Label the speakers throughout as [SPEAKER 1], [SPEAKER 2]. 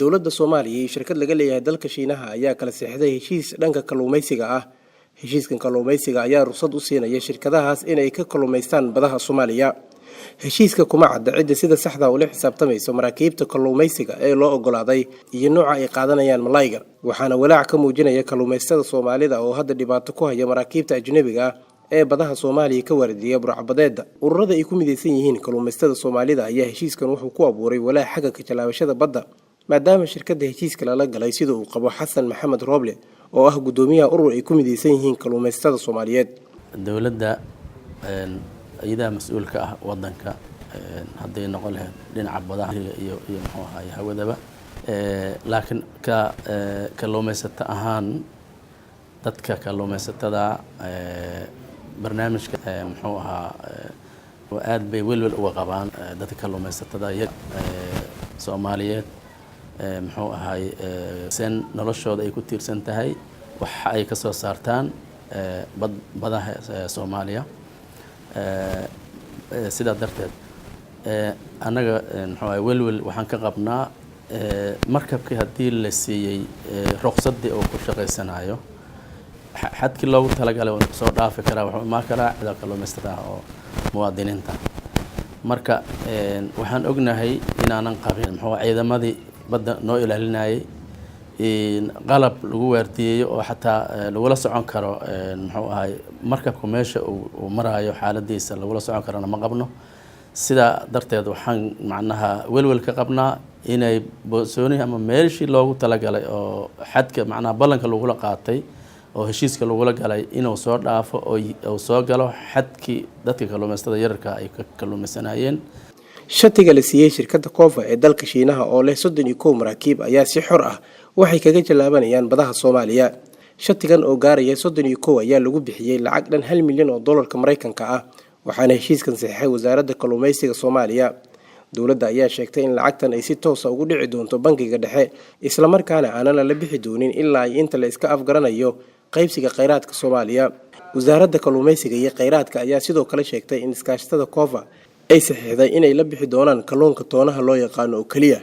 [SPEAKER 1] dowladda Soomaaliya iyo shirkad laga leeyahay dalka Shiinaha ayaa kala saxiixday heshiis dhanka kalluumaysiga ah. heshiiskan kalluumaysiga ayaa ruqsad u siinaya shirkadahaas inay ka kalluumaystaan badaha Soomaaliya. heshiiska kuma cadda cidda sida saxda ah u la xisaabtamayso maraakiibta kalluumaysiga ee loo ogolaaday iyo nooca ay qaadanayaan malayga, waxaana walaac ka muujinaya kalluumaystada Soomaalida oo hadda dhibaato ku haya maraakiibta ajnabiga ah ee badaha Soomaaliya ka wardiya burcadbadeeda. ururada ay ku midaysan yihiin kalluumaystada Soomaalida ayaa heshiiskan wuxuu ku abuuray walaac xagga ka jalaabashada badda, maadaama shirkadda heshiiska lala galay sida uu qabo Xasan Maxamed Rooble oo ah gudoomiyaha urur ay ku midaysan yihiin kalluumaystada Soomaaliyeed.
[SPEAKER 2] dowladda ayada mas'uulka ah wadanka haday noqon lahayd dhinaca badaha iyo muxuu ahaay hawadaba laakiin kalluumaysata ahaan dadka kalluumaysatada barnaamijka muxuu ahaa aad bay welwel uga qabaan dadka kalluumaysatada Soomaaliyeed muxuu ahaay sen noloshooda ay ku tiirsan tahay waxa ay ka soo saartaan badaha Soomaaliya. sida darteed anaga muxuu ahaay welwel waxaan ka qabnaa markabkii haddii la siiyey ruqsadii oo ku shaqaysanayo xadkii loogu talagalay oo soo dhaafi karaa wuxuu imaan karaa cid kalluumaysatada oo muwaadiniinta. marka waxaan ognahay inaanan qabin muxuu ciidamadii badda noo ilaalinayay qalab lagu waardiyeeyo oo xataa lagula socon karo muxuu ahaay markabku meesha uu marayo xaaladiisa lagula socon karana ma qabno. sida darteed waxaan macnaha welwel ka qabnaa inay boosoonin ama meeshii loogu talagalay oo xadka macnaha ballanka lagula qaatay oo heshiiska lagula galay inuu soo dhaafo oo soo galo xadkii dadka kalluumaystada yararka ay ka kalluumaysanayeen.
[SPEAKER 1] shatiga la siiyay shirkadda Kofa ee dalka Shiinaha oo leh 31 maraakiib ayaa si xor ah waxay kaga jalaabanayaan badaha Soomaaliya. shatigan oo gaaraya 31 ayaa lagu bixiyay lacag dhan 1 milyan oo dollarka Mareykanka ah, waxaana heshiiskan saxiixay wasaaradda kalluumaysiga Soomaaliya. dowladda ayaa sheegtay in lacagtan ay si toos ah ugu dhici doonto bangiga dhexe, isla markaana aanan la bixi doonin ilaa inta la iska afgaranayo qaybsiga kheyraadka Soomaaliya. wasaaradda kalluumaysiga iyo kheyraadka ayaa sidoo kale sheegtay in iskaashatada Kofa ay saxiixday inay la bixi doonaan kalluunka toonaha loo yaqaan oo kaliya.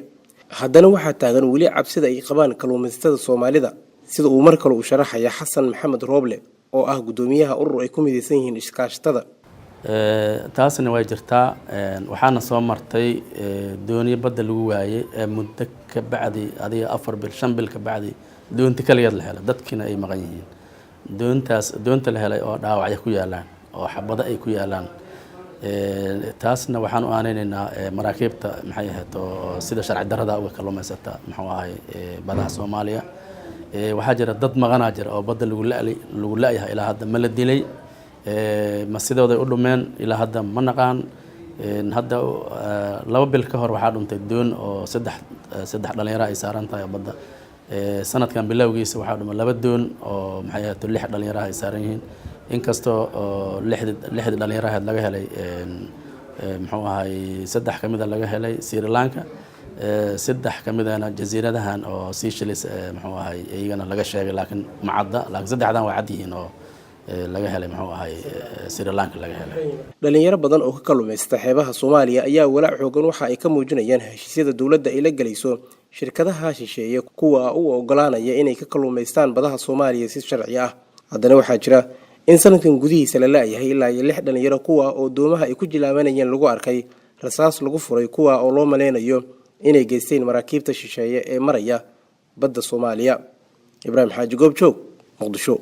[SPEAKER 1] haddana waxaa taagan weli cabsida ay qabaan kalluumaysatada Soomaalida, sida uu mar kale u sharaxaya Xasan Maxamed Rooble oo ah gudoomiyaha urur ay ku midaysan yihiin iskaashatada.
[SPEAKER 2] taasna way jirtaa waxaana soo martay dooniyo badda lagu waayay muddo ka bacdi adiga 4 bil 5 bil ka bacdi doonta kaliya la helay dadkina ay maqan yihiin. doonta la helay oo dhaawacyo ku yaalaan oo xabada ay ku yaalaan taasna waxaan u aanaynaynaa maraakiibta maxay ahayd oo sida sharci darrada uga kalluumaysata muxuu ahaay badaha Soomaaliya. waxaa jira dad maqanaa jira oo badda lagu laayahay ilaa hadda ma la dilay ma sidooday u dhumeen ilaa hadda ma naqaan. hadda 2 bil ka hor waxaa dhuntay doon oo saddex dhalinyaro ay saaran tahay badda. sanadkan bilowgiisa waxaa dhumay 2 doon oo maxay ahayd 6 dhalinyaro ay saaran yihiin, inkastoo 6 dhalinyaro laga helay muxuu ahaay 3 kamid ah laga helay Sri Lanka, 3 kamidana jasiiradahan oo Seychelles muxuu ahaay iyagana laga sheegay laakiin ma cadda, laakiin 3dan waa cad yihiin oo laga helay muxuu ahaay Sri Lanka laga helay.
[SPEAKER 1] dhalinyaro badan oo ka kalluumaysta xeebaha Soomaaliya ayaa walaac xoogan waxa ay ka muujinayaan heshiisyada dowladda ay la galayso shirkadaha shisheeye kuwa u ogolaanaya inay ka kalluumaystaan badaha Soomaaliya si sharci ah. haddana waxaa jira in sanadkan gudihiisa la laayahay ilaa 6 dhalinyaro kuwa oo doomaha ay ku jilaabanayeen lagu arkay rasaas lagu furay kuwa oo loo maleynayo inay geysteen maraakiibta shisheeye ee maraya badda Soomaaliya. Ibrahim Xaaji Goobjoog, Muqdisho.